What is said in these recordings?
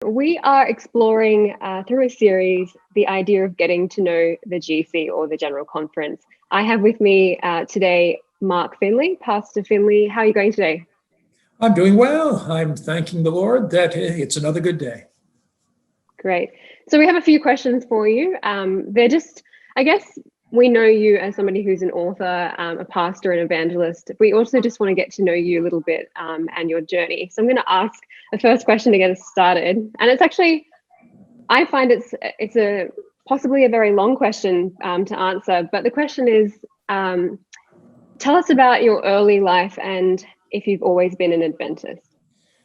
we are exploring through a series the idea of getting to know the GC or the General Conference. I have with me today Mark Finley. Pastor Finley, how are you going today? I'm doing well. I'm thanking the Lord that it's another good day. Great. So we have a few questions for you. They're just, I guess, we know you as somebody who's an author, a pastor, an evangelist. We also just want to get to know you a little bit and your journey. So I'm going to ask the first question to get us started. And it's actually, I find it's a possibly a very long question to answer. But the question is, tell us about your early life and if you've always been an Adventist.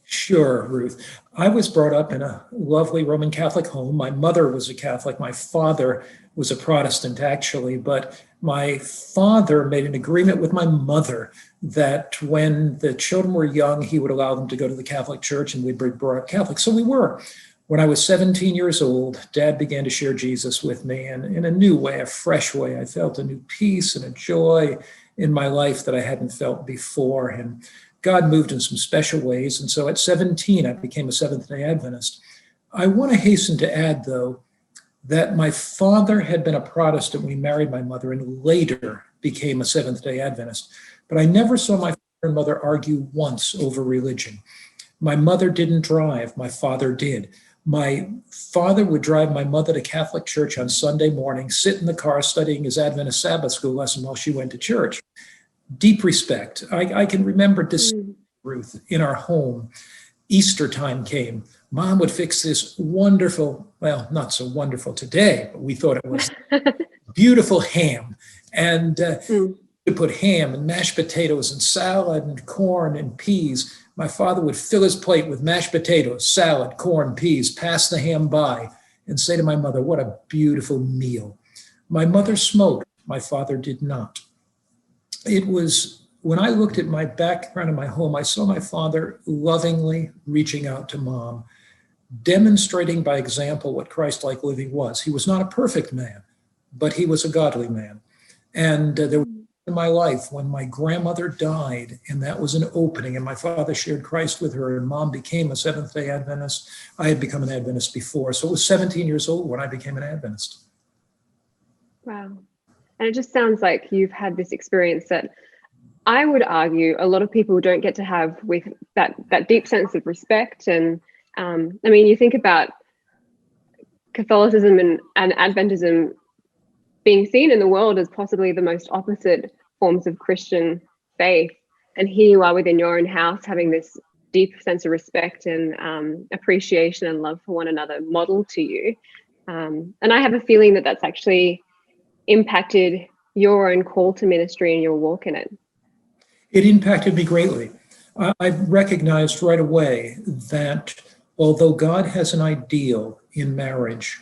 Sure, Ruth. I was brought up in a lovely Roman Catholic home. My mother was a Catholic. My father was a Protestant, actually. But my father made an agreement with my mother that when the children were young, he would allow them to go to the Catholic Church and we'd be brought up Catholic. So we were. When I was 17 years old, Dad began to share Jesus with me, and in a new way, a fresh way. I felt a new peace and a joy in my life that I hadn't felt before. And God moved in some special ways. And so at 17, I became a Seventh-day Adventist. I want to hasten to add, though, that my father had been a Protestant when he married my mother and later became a Seventh-day Adventist. But I never saw my father and mother argue once over religion. My mother didn't drive. My father did. My father would drive my mother to Catholic church on Sunday morning, sit in the car studying his Adventist Sabbath school lesson while she went to church. Deep respect. I can remember this, Ruth, in our home. Easter time came. Mom would fix this wonderful, well, not so wonderful today, but we thought it was beautiful ham. And we put ham and mashed potatoes and salad and corn and peas. My father would fill his plate with mashed potatoes, salad, corn, peas, pass the ham by, and say to my mother, "What a beautiful meal." My mother smoked. My father did not. It was when I looked at my background in my home, I saw my father lovingly reaching out to Mom, demonstrating by example what Christ-like living was. He was not a perfect man, but he was a godly man. And there was in my life when my grandmother died, and that was an opening, and my father shared Christ with her, and Mom became a Seventh-day Adventist. I had become an Adventist before, so it was 17 years old when I became an Adventist. Wow. And it just sounds like you've had this experience that I would argue a lot of people don't get to have with that deep sense of respect. And I mean, you think about Catholicism and Adventism being seen in the world as possibly the most opposite forms of Christian faith. And here you are within your own house having this deep sense of respect and appreciation and love for one another modeled to you. And I have a feeling that that's actually impacted your own call to ministry and your walk in it. It impacted me greatly. I recognized right away that although God has an ideal in marriage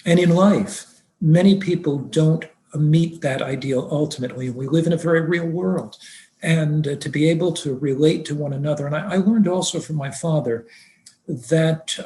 and in life, many people don't meet that ideal ultimately. We live in a very real world. And to be able to relate to one another. And I learned also from my father that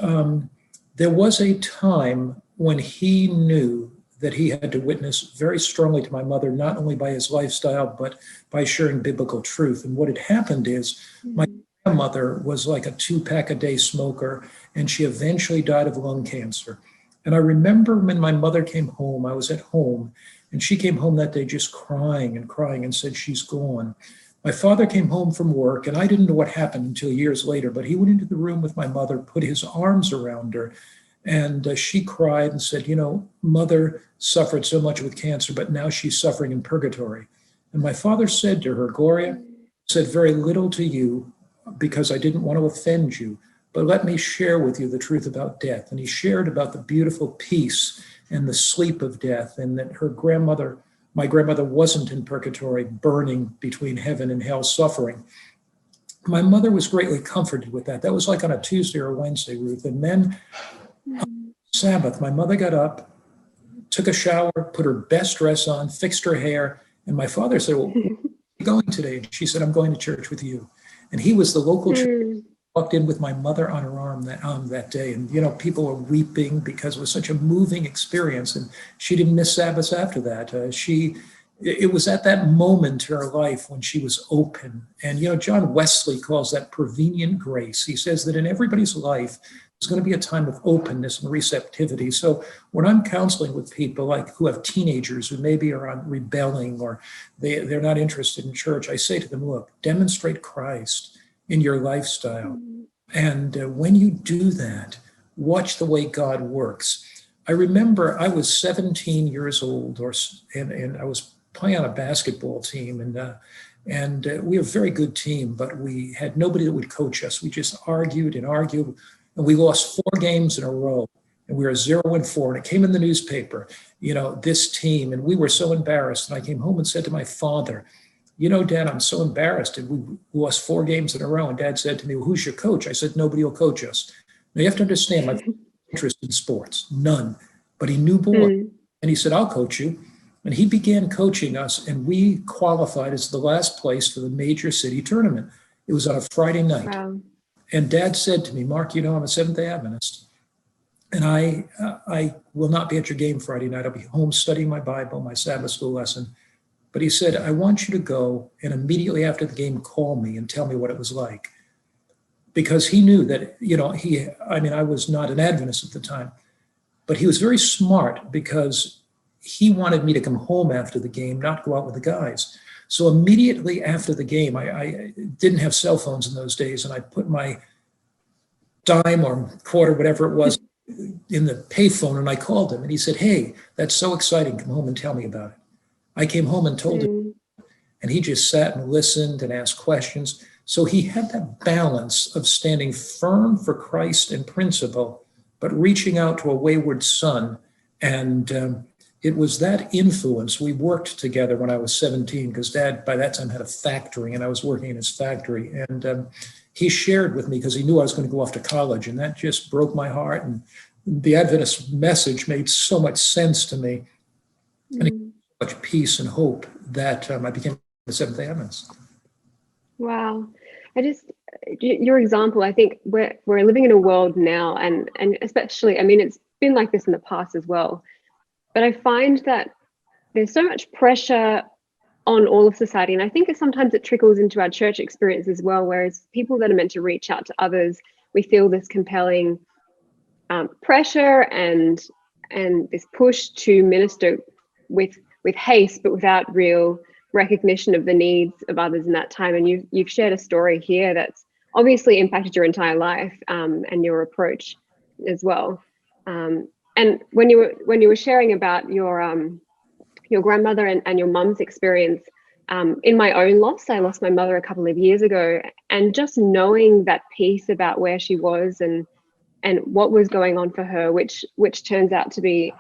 there was a time when he knew that he had to witness very strongly to my mother, not only by his lifestyle, but by sharing biblical truth. And what had happened is my grandmother was like a 2-pack-a-day smoker, and she eventually died of lung cancer. And I remember when my mother came home, I was at home, and she came home that day just crying and said, "She's gone." My father came home from work, and I didn't know what happened until years later, but he went into the room with my mother, put his arms around her, and she cried and said, "You know, Mother suffered so much with cancer, but now she's suffering in purgatory." And my father said to her, "Gloria, I said very little to you because I didn't want to offend you, but let me share with you the truth about death." And he shared about the beautiful peace and the sleep of death, and that my grandmother wasn't in purgatory, burning between heaven and hell, suffering. My mother was greatly comforted with that. That was like on a Tuesday or a Wednesday, Ruth. And then on Sabbath, my mother got up, took a shower, put her best dress on, fixed her hair. And my father said, "Well, where are you going today?" And she said, "I'm going to church with you." And he was the local church. Walked in with my mother on her arm that day. And, you know, people were weeping because it was such a moving experience. And she didn't miss Sabbath after that. It was at that moment in her life when she was open. And, you know, John Wesley calls that prevenient grace. He says that in everybody's life, It's going to be a time of openness and receptivity. So when I'm counseling with people like who have teenagers who maybe are on rebelling or they're not interested in church, I say to them, look, demonstrate Christ in your lifestyle. And when you do that, watch the way God works. I remember I was 17 years old, and I was playing on a basketball team, and we were a very good team, but we had nobody that would coach us. We just argued and argued, and we lost 4 games in a row, and we were 0-4, and it came in the newspaper, this team, and we were so embarrassed. And I came home and said to my father, Dad, I'm so embarrassed. And we lost 4 games in a row. And Dad said to me, well, who's your coach? I said, nobody will coach us. Now you have to understand, my interest in sports, none, but he knew ball. And he said, I'll coach you. And he began coaching us, and we qualified as the last place for the major city tournament. It was on a Friday night. Wow. And Dad said to me, Mark, I'm a Seventh-day Adventist, and I will not be at your game Friday night. I'll be home studying my Bible, my Sabbath school lesson. But he said, I want you to go and immediately after the game, call me and tell me what it was like. Because he knew that, I was not an Adventist at the time, but he was very smart because he wanted me to come home after the game, not go out with the guys. So immediately after the game, I didn't have cell phones in those days, and I put my dime or quarter, whatever it was, in the payphone, and I called him, and he said, hey, that's so exciting. Come home and tell me about it. I came home and told him, and he just sat and listened and asked questions. So he had that balance of standing firm for Christ and principle, but reaching out to a wayward son. And it was that influence. We worked together when I was 17, because Dad, by that time, had a factory, and I was working in his factory. And he shared with me because he knew I was going to go off to college, and that just broke my heart. And the Adventist message made so much sense to me, and it gave much peace and hope that I became a Seventh-day Adventist. Wow. Your example, I think we're living in a world now, and especially, it's been like this in the past as well, but I find that there's so much pressure on all of society, and I think sometimes it trickles into our church experience as well, whereas people that are meant to reach out to others, we feel this compelling pressure and this push to minister with haste, but without real recognition of the needs of others in that time. And you've shared a story here that's obviously impacted your entire life and your approach as well. And when you were sharing about your grandmother and your mum's experience, in my own loss, I lost my mother a couple of years ago, and just knowing that piece about where she was and what was going on for her, which turns out to be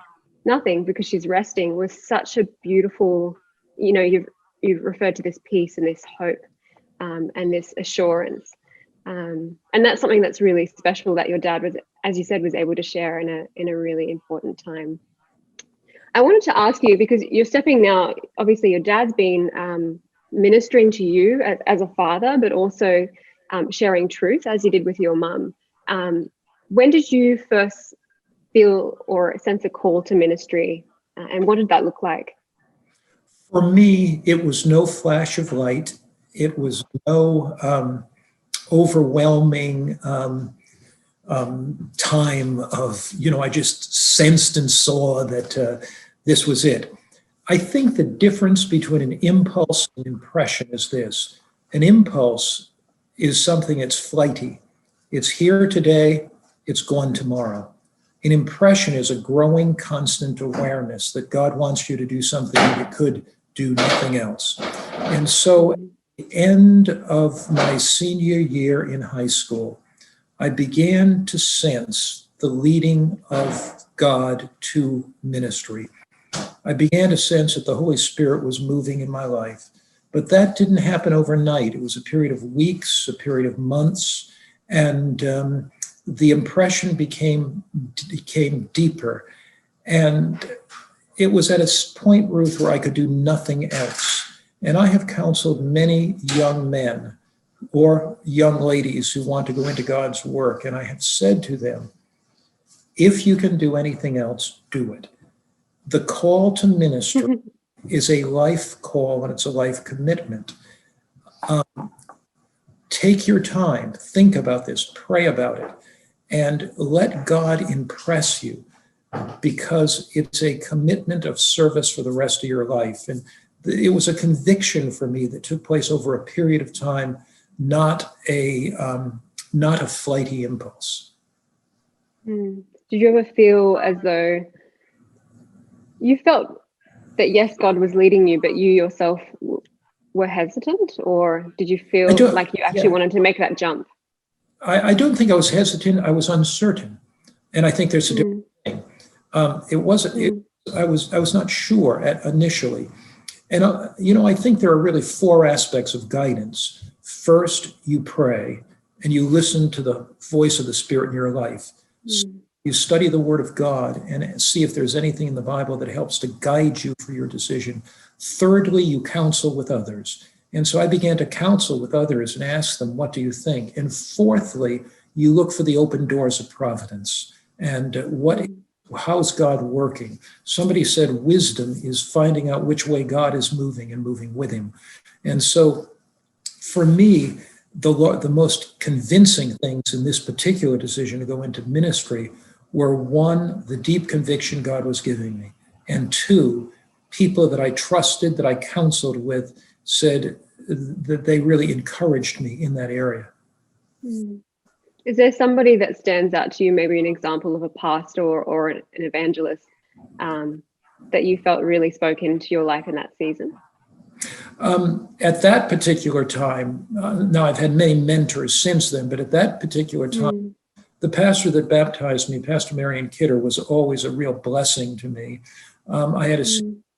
nothing because she's resting, was such a beautiful, you've referred to this peace and this hope and this assurance. And that's something that's really special that your dad was, as you said, was able to share in a really important time. I wanted to ask you, because you're stepping now, obviously your dad's been ministering to you as a father, but also sharing truth as you did with your mum. When did you first feel or sense a call to ministry, and what did that look like? For me, it was no flash of light. It was no overwhelming time of, I just sensed and saw that this was it. I think the difference between an impulse and impression is this. An impulse is something that's flighty. It's here today, it's gone tomorrow. An impression is a growing, constant awareness that God wants you to do something you could do nothing else. And so at the end of my senior year in high school, I began to sense the leading of God to ministry. I began to sense that the Holy Spirit was moving in my life. But that didn't happen overnight. It was a period of weeks, a period of months, and the impression became deeper. And it was at a point, Ruth, where I could do nothing else. And I have counseled many young men or young ladies who want to go into God's work. And I have said to them, if you can do anything else, do it. The call to ministry is a life call, and it's a life commitment. Take your time, think about this, pray about it. and let God impress you, because it's a commitment of service for the rest of your life. And it was a conviction for me that took place over a period of time, not a flighty impulse. Did you ever feel as though you felt that, yes, God was leading you, but you yourself were hesitant? Or did you feel like you actually wanted to make that jump? I don't think I was hesitant. I was uncertain. And I think there's a different thing. I was not sure initially. And, I think there are really four aspects of guidance. First, you pray and you listen to the voice of the Spirit in your life. You study the Word of God and see if there's anything in the Bible that helps to guide you for your decision. Thirdly, you counsel with others. And so I began to counsel with others and ask them, what do you think? And fourthly, you look for the open doors of providence. And how's God working? Somebody said wisdom is finding out which way God is moving and moving with him. And so for me, the most convincing things in this particular decision to go into ministry were, one, the deep conviction God was giving me, and two, people that I trusted, that I counseled with, said that they really encouraged me in that area. Is there somebody that stands out to you, maybe an example of a pastor or an evangelist that you felt really spoke into your life in that season? At that particular time, now I've had many mentors since then, but at that particular time, the pastor that baptized me, Pastor Marion Kidder, was always a real blessing to me. I had a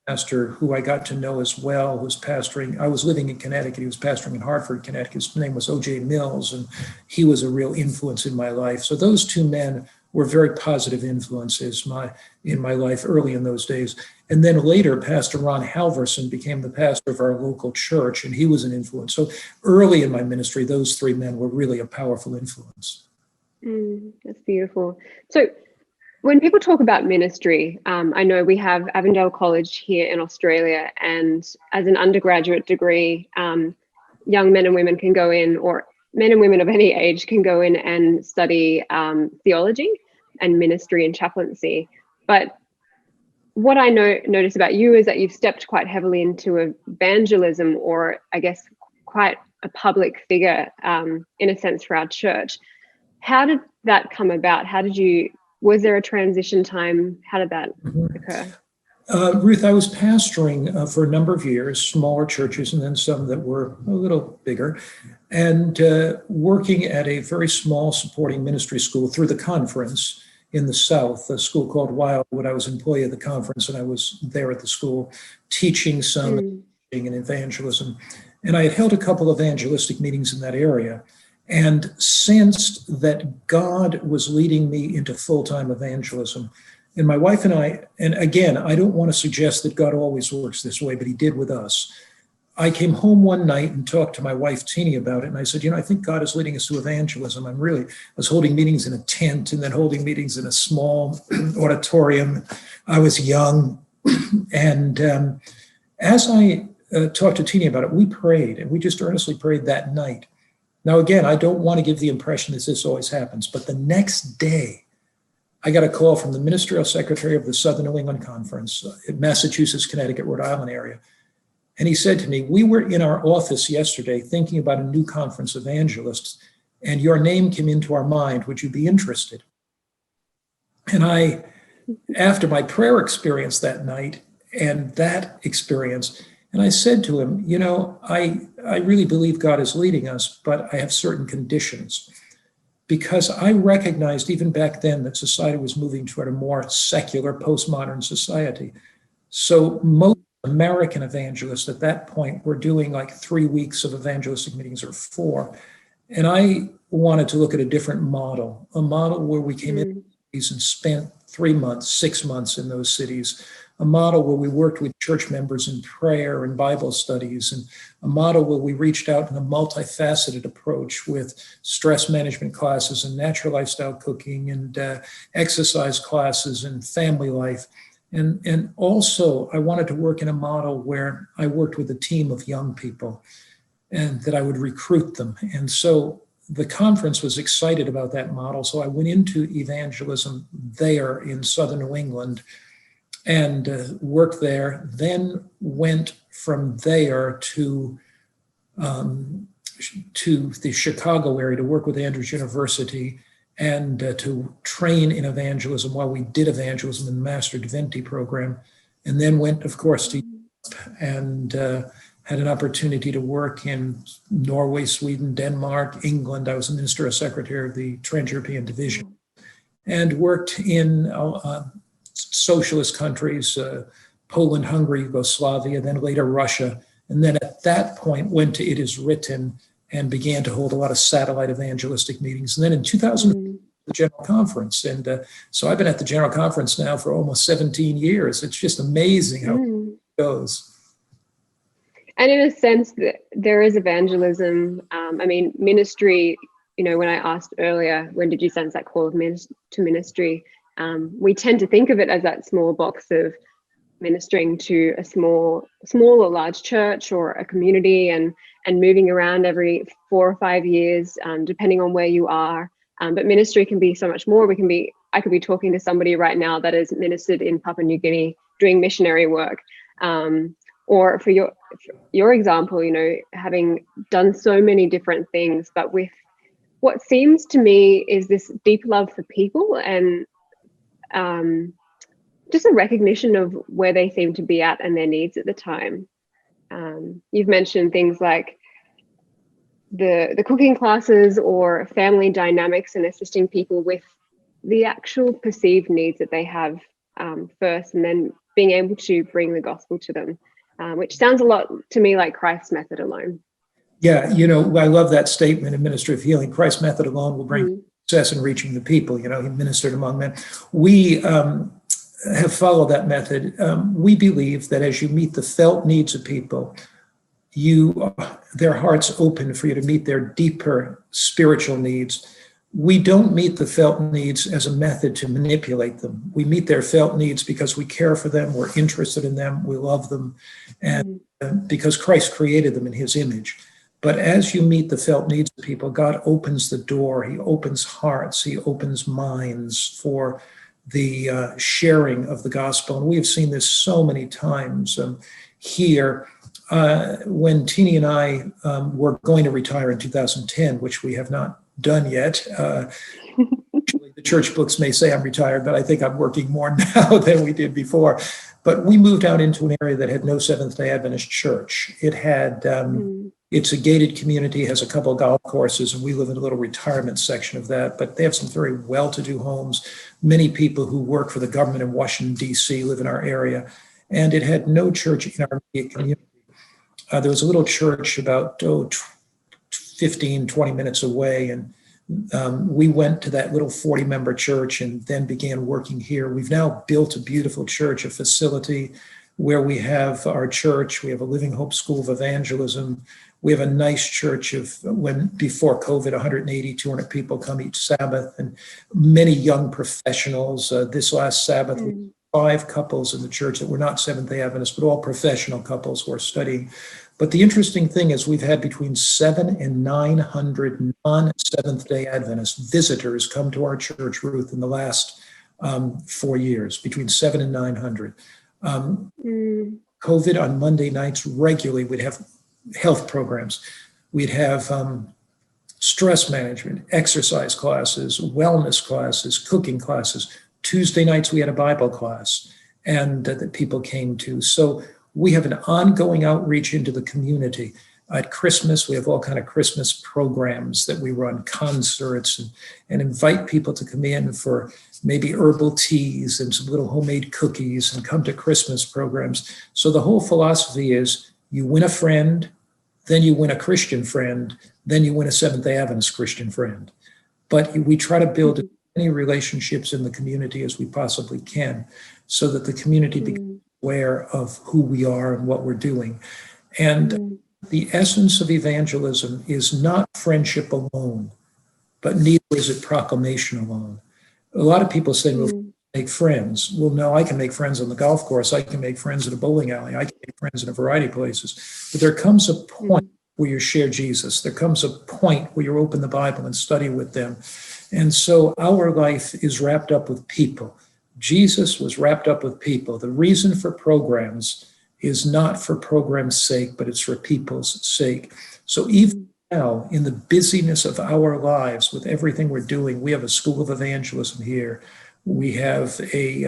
pastor who I got to know as well, who was pastoring. I was living in Connecticut. He was pastoring in Hartford, Connecticut. His name was O.J. Mills, and he was a real influence in my life. So those two men were very positive influences in my life early in those days. And then later, Pastor Ron Halverson became the pastor of our local church, and he was an influence. So early in my ministry, those three men were really a powerful influence. That's beautiful. So when people talk about ministry, I know we have Avondale College here in Australia, and as an undergraduate degree, young men and women can go in, or men and women of any age can go in and study theology and ministry and chaplaincy. But what I notice about you is that you've stepped quite heavily into evangelism, or I guess quite a public figure in a sense for our church. How did that come about? Was there a transition time? How did that occur? Ruth, I was pastoring for a number of years, smaller churches, and then some that were a little bigger, and working at a very small supporting ministry school through the conference in the South, a school called Wildwood. I was employee of the conference, and I was there at the school teaching some in evangelism. And I had held a couple of evangelistic meetings in that area, and sensed that God was leading me into full-time evangelism. And my wife and I, and again, I don't want to suggest that God always works this way, but he did with us. I came home one night and talked to my wife, Teeny, about it. And I said, I think God is leading us to evangelism. I was holding meetings in a tent and then holding meetings in a small auditorium. I was young. And as I talked to Teeny about it, we prayed, and we just earnestly prayed that night. Now, again, I don't want to give the impression that this always happens, but the next day, I got a call from the ministerial secretary of the Southern New England Conference, Massachusetts, Connecticut, Rhode Island area. And he said to me, we were in our office yesterday thinking about a new conference of evangelists, and your name came into our mind. Would you be interested? And I, after my prayer experience that night and that experience, and I said to him, I really believe God is leading us, but I have certain conditions. Because I recognized even back then that society was moving toward a more secular, postmodern society. So most American evangelists at that point were doing like 3 weeks of evangelistic meetings or 4. And I wanted to look at a different model, a model where we came in and spent 3 months, 6 months in those cities, a model where we worked with church members in prayer and Bible studies, and a model where we reached out in a multifaceted approach with stress management classes and natural lifestyle cooking and exercise classes and family life. And also I wanted to work in a model where I worked with a team of young people and that I would recruit them. And so the conference was excited about that model. So I went into evangelism there in southern New England and worked there, then went from there to the Chicago area to work with Andrews University and to train in evangelism while we did evangelism in the Master Divinity program, and then went, of course, to Europe and had an opportunity to work in Norway, Sweden, Denmark, England. I was a ministerial secretary of the Trans-European Division and worked in socialist countries, Poland, Hungary, Yugoslavia, then later Russia. And then at that point went to It Is Written and began to hold a lot of satellite evangelistic meetings. And then in 2000, the General Conference. And so I've been at the General Conference now for almost 17 years. It's just amazing how it goes. And in a sense, there is evangelism. I mean, ministry, you know, when I asked earlier, when did you sense that call to ministry? We tend to think of it as that small box of ministering to a small or large church or a community and moving around every 4 or 5 years, depending on where you are. But ministry can be so much more. I could be talking to somebody right now that is ministered in Papua New Guinea doing missionary work. Or for your example, you know, having done so many different things, but with what seems to me is this deep love for people and just a recognition of where they seem to be at and their needs at the time. You've mentioned things like the cooking classes or family dynamics and assisting people with the actual perceived needs that they have first, and then being able to bring the gospel to them, which sounds a lot to me like Christ's method alone. Yeah, you know, I love that statement in Ministry of Healing. Christ's method alone will bring success in reaching the people. You know, he ministered among men. We have followed that method. We believe that as you meet the felt needs of people, their hearts open for you to meet their deeper spiritual needs. We don't meet the felt needs as a method to manipulate them. We meet their felt needs because we care for them, we're interested in them, we love them, and because Christ created them in his image. But as you meet the felt needs of people, God opens the door, he opens hearts, he opens minds for the sharing of the gospel. And we have seen this so many times here. When Teeny and I were going to retire in 2010, which we have not done yet. The church books may say I'm retired, but I think I'm working more now than we did before. But we moved out into an area that had no Seventh-day Adventist church. It had, it's a gated community, has a couple of golf courses, and we live in a little retirement section of that. But they have some very well-to-do homes. Many people who work for the government in Washington, D.C. live in our area. And it had no church in our immediate community. There was a little church about 15, 20 minutes away, and we went to that little 40-member church and then began working here. We've now built a beautiful church, a facility where we have our church, we have a Living Hope School of Evangelism, we have a nice church of, before COVID, 180, 200 people come each Sabbath, and many young professionals. This last Sabbath, we had 5 couples in the church that were not Seventh-day Adventists, but all professional couples who are studying. But the interesting thing is we've had between 700 and 900 non-Seventh-day Adventist visitors come to our church, Ruth, in the last 4 years, between 700 and 900. COVID on Monday nights regularly, we'd have health programs. We'd have stress management, exercise classes, wellness classes, cooking classes. Tuesday nights, we had a Bible class and that people came to. So we have an ongoing outreach into the community. At Christmas, we have all kind of Christmas programs that we run, concerts, and invite people to come in for maybe herbal teas and some little homemade cookies and come to Christmas programs. So the whole philosophy is you win a friend, then you win a Christian friend, then you win a Seventh-day Adventist Christian friend. But we try to build as many relationships in the community as we possibly can so that the community becomes aware of who we are and what we're doing. And the essence of evangelism is not friendship alone, but neither is it proclamation alone. A lot of people say, well, make friends. Well, no, I can make friends on the golf course. I can make friends at a bowling alley. I can make friends in a variety of places. But there comes a point where you share Jesus. There comes a point where you open the Bible and study with them. And so our life is wrapped up with people. Jesus was wrapped up with people. The reason for programs is not for program's sake, but it's for people's sake. So even now, in the busyness of our lives, with everything we're doing, we have a school of evangelism here. We have a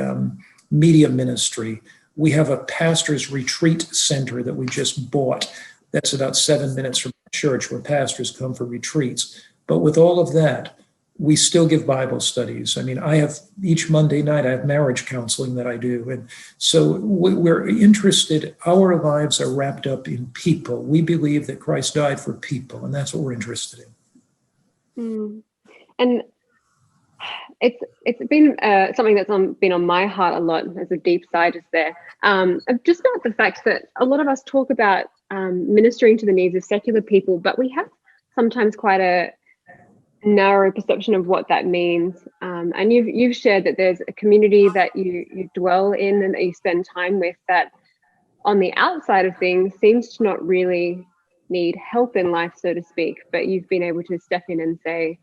media ministry. We have a pastor's retreat center that we just bought. That's about 7 minutes from church where pastors come for retreats. But with all of that, we still give Bible studies. I mean, I have each Monday night, I have marriage counseling that I do. And so we're interested, our lives are wrapped up in people. We believe that Christ died for people, and that's what we're interested in. And it's been something that's been on my heart a lot as a deep side is there. Just about the fact that a lot of us talk about ministering to the needs of secular people, but we have sometimes quite a narrow perception of what that means. And you've shared that there's a community that you dwell in and that you spend time with that on the outside of things seems to not really need help in life, so to speak, but you've been able to step in and say,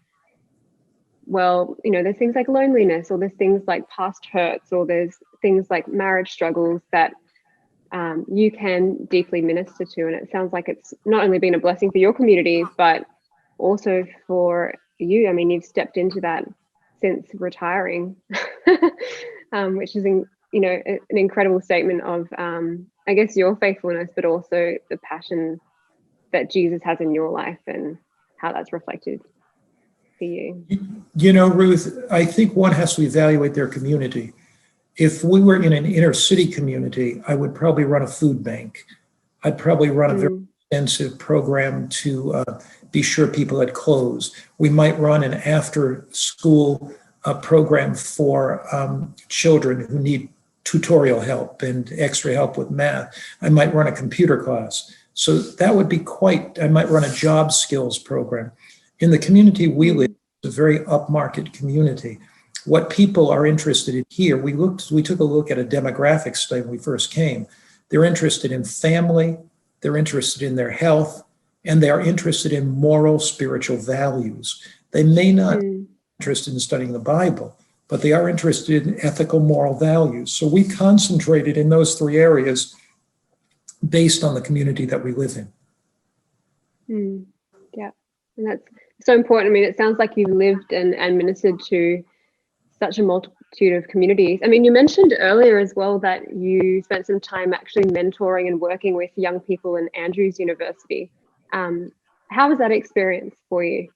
well, there's things like loneliness, or there's things like past hurts, or there's things like marriage struggles that you can deeply minister to. And it sounds like it's not only been a blessing for your community, but also for you. I mean, you've stepped into that since retiring, which is, an incredible statement of, I guess, your faithfulness, but also the passion that Jesus has in your life and how that's reflected for you. Ruth, I think one has to evaluate their community. If we were in an inner city community, I would probably run a food bank. I'd probably run a very extensive program to be sure people had clothes. We might run an after-school program for children who need tutorial help and extra help with math. I might run a computer class. So that would be I might run a job skills program. In the community we live, it's a very upmarket community. What people are interested in here, we took a look at a demographic study when we first came. They're interested in family, they're interested in their health, and they are interested in moral, spiritual values. They may not be interested in studying the Bible, but they are interested in ethical, moral values. So we concentrated in those three areas based on the community that we live in. Yeah, and that's so important. I mean, it sounds like you've lived and ministered to such a multitude of communities. I mean, you mentioned earlier as well that you spent some time actually mentoring and working with young people in Andrews University. How was that experience for you?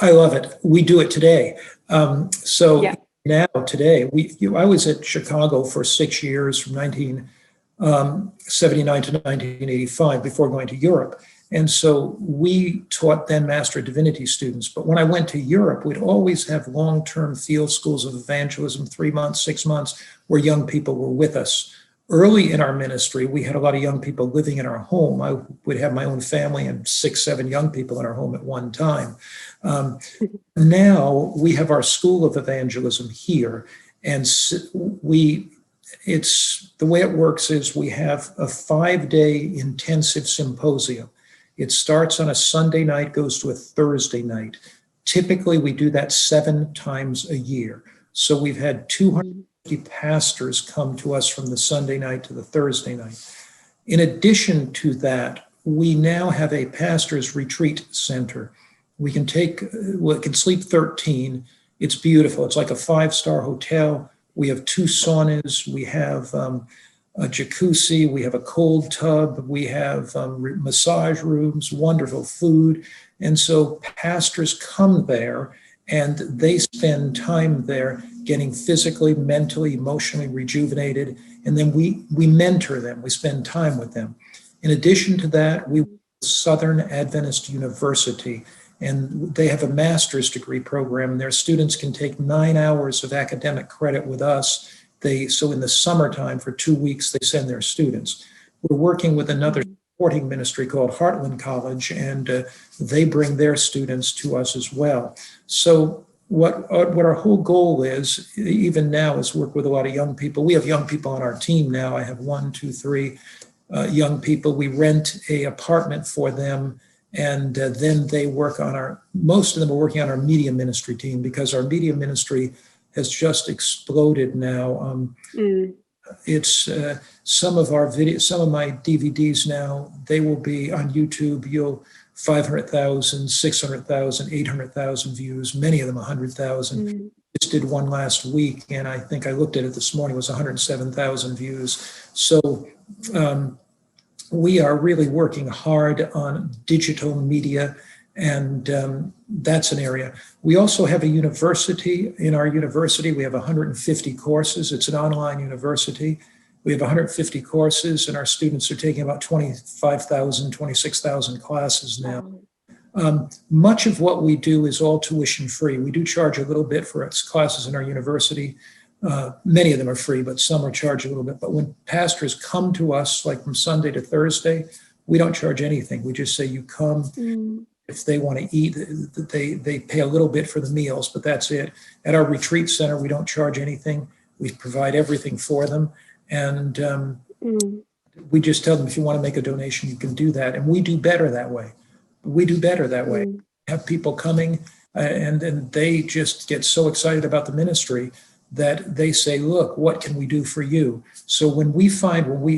I love it. We do it today. Now today, I was at Chicago for 6 years from 1979 to 1985 before going to Europe. And so we taught then Master of Divinity students. But when I went to Europe, we'd always have long-term field schools of evangelism, 3 months, 6 months, where young people were with us. Early in our ministry, we had a lot of young people living in our home. I would have my own family and 6, 7 young people in our home at one time. Now we have our School of Evangelism here. And the way it works is we have a 5-day intensive symposium. It starts on a Sunday night, goes to a Thursday night. Typically, we do that 7 times a year. So we've had 250 pastors come to us from the Sunday night to the Thursday night. In addition to that, we now have a pastor's retreat center. We can sleep 13. It's beautiful. It's like a 5-star hotel. We have 2 saunas. We have a jacuzzi, we have a cold tub, we have massage rooms, wonderful food. And so pastors come there and they spend time there getting physically, mentally, emotionally rejuvenated. And then we mentor them, we spend time with them. In addition to that, we Southern Adventist University, and they have a master's degree program. Their students can take 9 hours of academic credit with us. So in the summertime, for 2 weeks, they send their students. We're working with another supporting ministry called Heartland College, and they bring their students to us as well. So what our whole goal is, even now, is work with a lot of young people. We have young people on our team now. I have 1, 2, 3, young people. We rent a apartment for them, and then they work on most of them are working on our media ministry team, because our media ministry has just exploded now. It's some of my DVDs now, they will be on YouTube. 500,000, 600,000, 800,000 views, many of them 100,000. Just did one last week, and I think I looked at it this morning, it was 107,000 views. So we are really working hard on digital media, and that's an area. We also have a university. In our university, we have 150 courses. It's an online university. We have 150 courses, and our students are taking about 25,000, 26,000 classes now. Much of what we do is all tuition free. We do charge a little bit for classes in our university. Many of them are free, but some are charged a little bit. But when pastors come to us, like from Sunday to Thursday, we don't charge anything. We just say, you come. If they want to eat, they pay a little bit for the meals, but that's it. At our retreat center, we don't charge anything. We provide everything for them. And we just tell them, if you want to make a donation, you can do that. And we do better that way. Have people coming, and then they just get so excited about the ministry that they say, look, what can we do for you? So when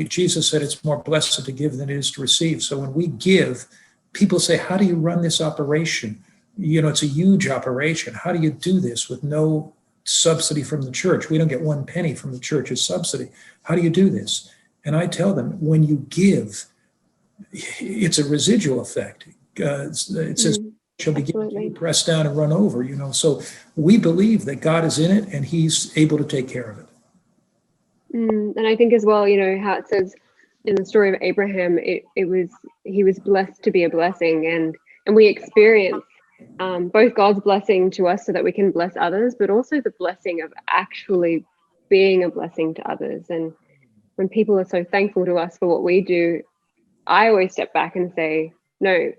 Jesus said it's more blessed to give than it is to receive. So when we give, people say, how do you run this operation? It's a huge operation. How do you do this with no subsidy from the church? We don't get one penny from the church's subsidy. How do you do this? And I tell them, when you give, it's a residual effect. It says, shall be given to you, pressed down and run over, So we believe that God is in it and he's able to take care of it. And I think as well, how it says in the story of Abraham, he was blessed to be a blessing, and we experience both God's blessing to us so that we can bless others, but also the blessing of actually being a blessing to others. And when people are so thankful to us for what we do, I always step back and say, no,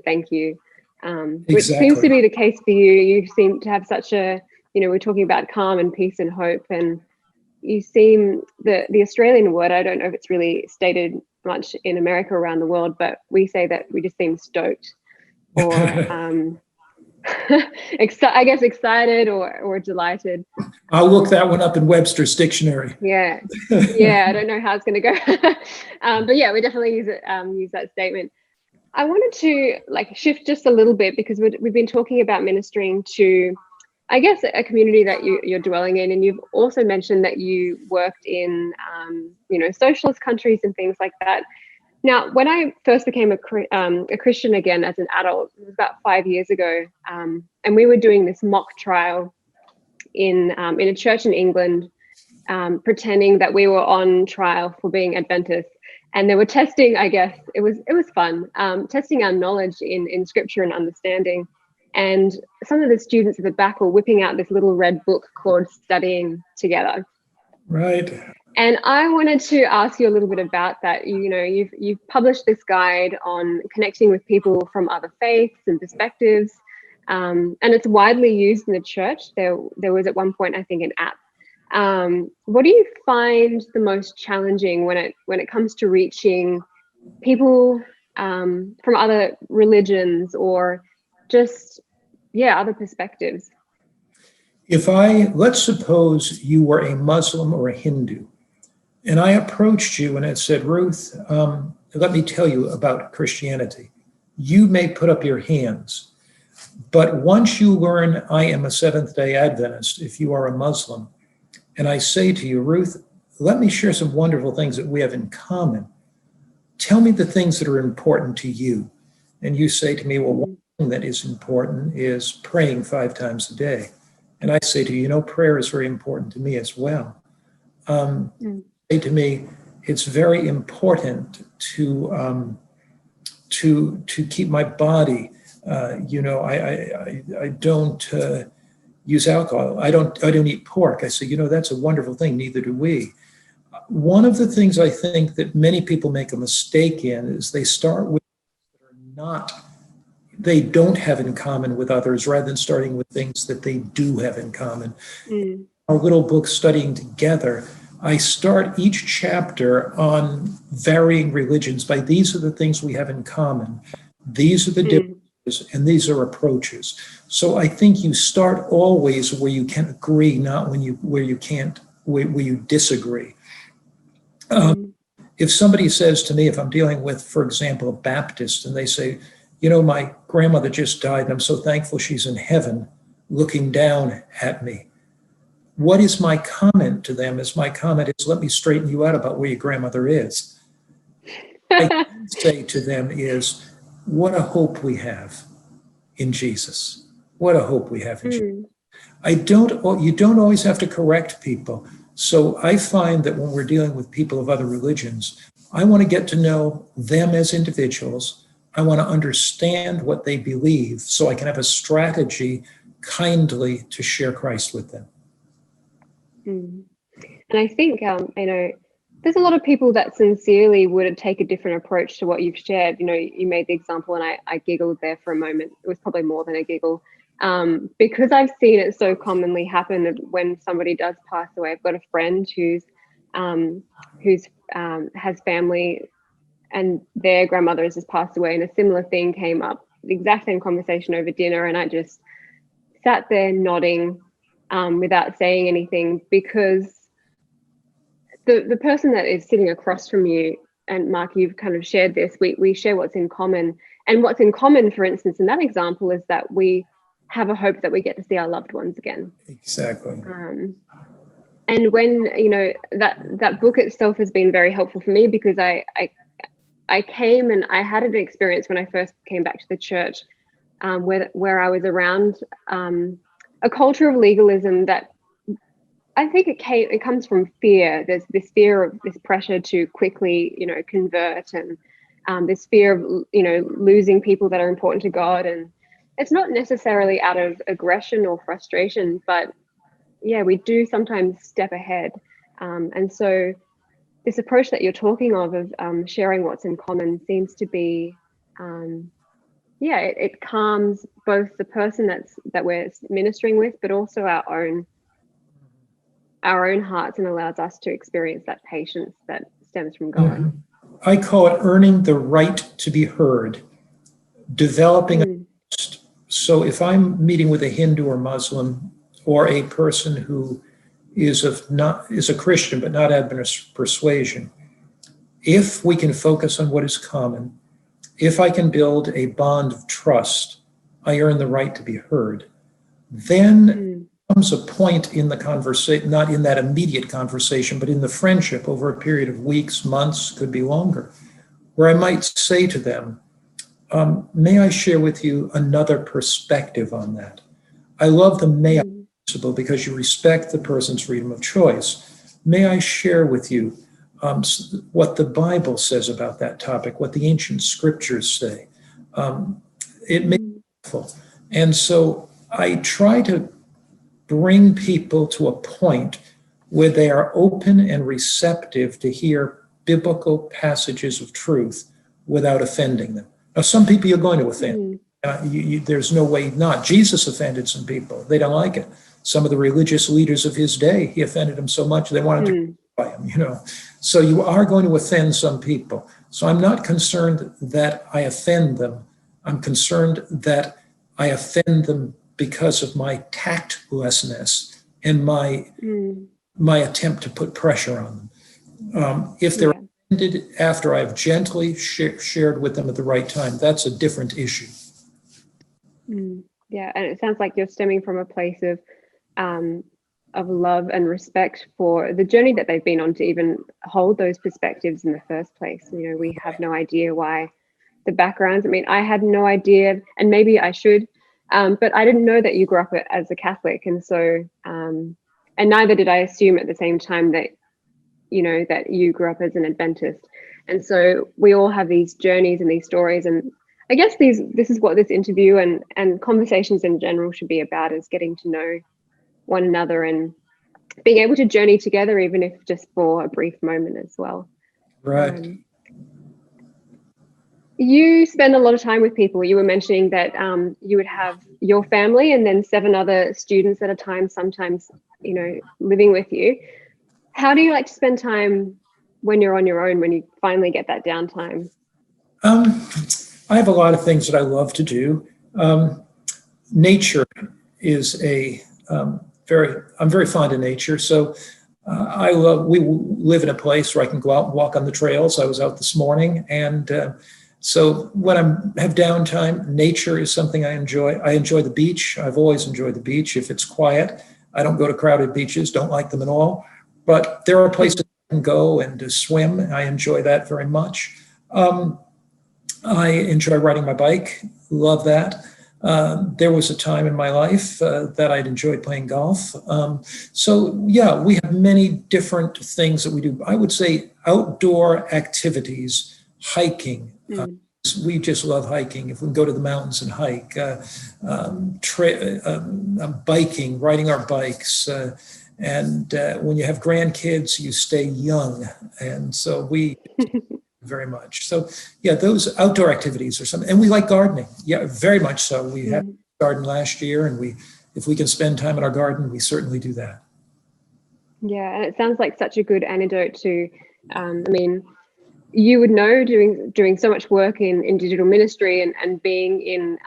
thank you. Which seems to be the case for you. You seem to have such a, we're talking about calm and peace and hope, and you seem, the Australian word, I don't know if it's really stated much in America or around the world, but we say that we just seem stoked, or I guess excited or delighted. I'll look that one up in Webster's dictionary. Yeah, I don't know how it's going to go. But yeah, we definitely use that statement. I wanted to shift just a little bit, because we've been talking about ministering to, I guess, a community that you're dwelling in, and you've also mentioned that you worked in, socialist countries and things like that. Now, when I first became a Christian again as an adult, it was about 5 years ago, and we were doing this mock trial in a church in England, pretending that we were on trial for being Adventists. And they were testing, I guess, it was fun, testing our knowledge in scripture and understanding. And some of the students at the back were whipping out this little red book called Studying Together. Right. And I wanted to ask you a little bit about that. You've published this guide on connecting with people from other faiths and perspectives, and it's widely used in the church. There was at one point, I think, an app. What do you find the most challenging when it comes to reaching people from other religions, or just other perspectives? Let's suppose you were a Muslim or a Hindu, and I approached you and I said, Ruth, let me tell you about Christianity. You may put up your hands, but once you learn I am a Seventh-day Adventist, if you are a Muslim, and I say to you, Ruth, let me share some wonderful things that we have in common. Tell me the things that are important to you. And you say to me, well, one thing that is important is praying 5 times a day. And I say to you, prayer is very important to me as well. Say to me, it's very important to keep my body. I don't use alcohol. I don't eat pork. I say, that's a wonderful thing. Neither do we. One of the things I think that many people make a mistake in is they start with they don't have in common with others, rather than starting with things that they do have in common. Our little book, Studying Together, I start each chapter on varying religions by these are the things we have in common. These are the differences, and these are approaches. So I think you start always where you can agree, not where you disagree. If somebody says to me, if I'm dealing with, for example, a Baptist, and they say, my grandmother just died, and I'm so thankful she's in heaven looking down at me. What is my comment to them? My comment is, let me straighten you out about where your grandmother is. I can say to them is, what a hope we have in Jesus. What a hope we have in Jesus. You don't always have to correct people. So I find that when we're dealing with people of other religions, I want to get to know them as individuals. I want to understand what they believe so I can have a strategy kindly to share Christ with them. And I think, there's a lot of people that sincerely would take a different approach to what you've shared. You made the example, and I giggled there for a moment. It was probably more than a giggle, because I've seen it so commonly happen when somebody does pass away. I've got a friend who's has family, and their grandmother has just passed away, and a similar thing came up, the exact same conversation over dinner, and I just sat there nodding without saying anything, because the person that is sitting across from you, and Mark, you've kind of shared this, we share what's in common. And what's in common, for instance, in that example, is that we have a hope that we get to see our loved ones again. Exactly. And when, that book itself has been very helpful for me, because I came and I had an experience when I first came back to the church, where I was around a culture of legalism that I think it comes from fear. There's this fear of this pressure to quickly, convert, and this fear of, losing people that are important to God. And it's not necessarily out of aggression or frustration, but yeah, we do sometimes step ahead. And so this approach that you're talking of sharing what's in common seems to be, it calms both the person that we're ministering with, but also our own hearts, and allows us to experience that patience that stems from God. I call it earning the right to be heard, developing so if I'm meeting with a Hindu or Muslim, or a person who is a Christian but not Adventist persuasion, if we can focus on what is common, if I can build a bond of trust, I earn the right to be heard. Then comes a point in the conversation, not in that immediate conversation, but in the friendship over a period of weeks, months, could be longer, where I might say to them, may I share with you another perspective on that? I love the may I principle because you respect the person's freedom of choice. May I share with you what the Bible says about that topic, what the ancient scriptures say? It may be helpful. And so I try to bring people to a point where they are open and receptive to hear biblical passages of truth without offending them. Now, some people you're going to offend. There's no way not. Jesus offended some people. They don't like it. Some of the religious leaders of his day, he offended them so much they wanted to crucify him, So you are going to offend some people. So I'm not concerned that I offend them. I'm concerned that I offend them because of my tactlessness and my attempt to put pressure on them. If they're offended after I've gently shared with them at the right time, that's a different issue. Yeah, and it sounds like you're stemming from a place of love and respect for the journey that they've been on to even hold those perspectives in the first place. We have no idea why the backgrounds. I mean, I had no idea, and maybe I should, but I didn't know that you grew up as a Catholic, and so, and neither did I assume at the same time that, that you grew up as an Adventist. And so we all have these journeys and these stories, and I guess this is what this interview and conversations in general should be about, is getting to know one another and being able to journey together, even if just for a brief moment as well. Right. You spend a lot of time with people. You were mentioning that you would have your family and then 7 other students at a time, sometimes, living with you. How do you like to spend time when you're on your own, when you finally get that downtime? I have a lot of things that I love to do. Nature is I'm very fond of nature. So we live in a place where I can go out and walk on the trails. I was out this morning. And so when I have downtime, nature is something I enjoy. I enjoy the beach. I've always enjoyed the beach. If it's quiet, I don't go to crowded beaches, don't like them at all. But there are places I can go and to swim. I enjoy that very much. I enjoy riding my bike, love that. There was a time in my life that I'd enjoyed playing golf. So yeah, we have many different things that we do. I would say outdoor activities, hiking. We just love hiking. If we can go to the mountains and hike, biking, riding our bikes. And when you have grandkids, you stay young. And so we very much. So yeah, those outdoor activities are something, and we like gardening. Yeah, very much so. We had a garden last year, and if we can spend time in our garden, we certainly do that. Yeah, and it sounds like such a good antidote to, I mean, you would know doing so much work in digital ministry and being in,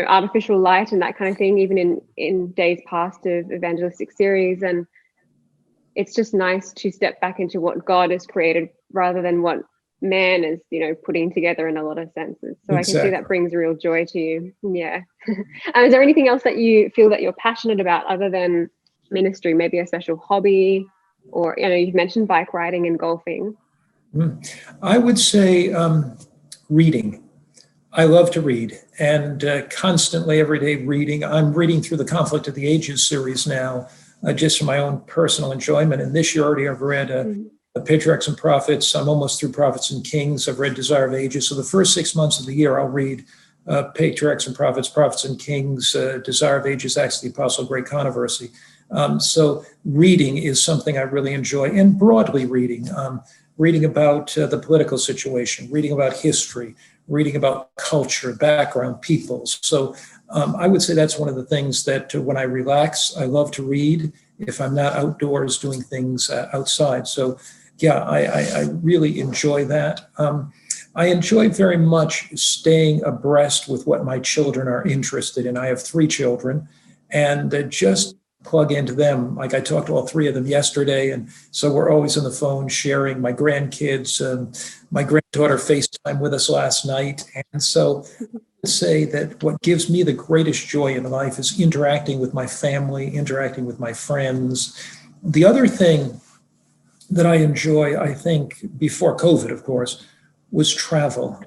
artificial light and that kind of thing, even in days past of evangelistic series. And it's just nice to step back into what God has created rather than what man is, putting together in a lot of senses. So exactly. I can see that brings real joy to you. Yeah. And is there anything else that you feel that you're passionate about other than ministry? Maybe a special hobby, or you've mentioned bike riding and golfing. I would say reading. I love to read, and constantly every day reading. I'm reading through the Conflict of the Ages series now, just for my own personal enjoyment. And this year already I've read the Patriarchs and Prophets. I'm almost through Prophets and Kings. I've read Desire of Ages. So the first 6 months of the year, I'll read Patriarchs and Prophets, Prophets and Kings, Desire of Ages, Acts of the Apostle, Great Controversy. So reading is something I really enjoy, and broadly reading about the political situation, reading about history, reading about culture, background, peoples. So I would say that's one of the things that when I relax, I love to read if I'm not outdoors doing things outside. So yeah, I really enjoy that. I enjoy very much staying abreast with what my children are interested in. I have 3 children, and just plug into them. Like I talked to all 3 of them yesterday, and so we're always on the phone sharing. My grandkids, my granddaughter FaceTime with us last night. And so I would say that what gives me the greatest joy in life is interacting with my family, interacting with my friends. The other thing that I enjoy, I think, before COVID, of course, was travel.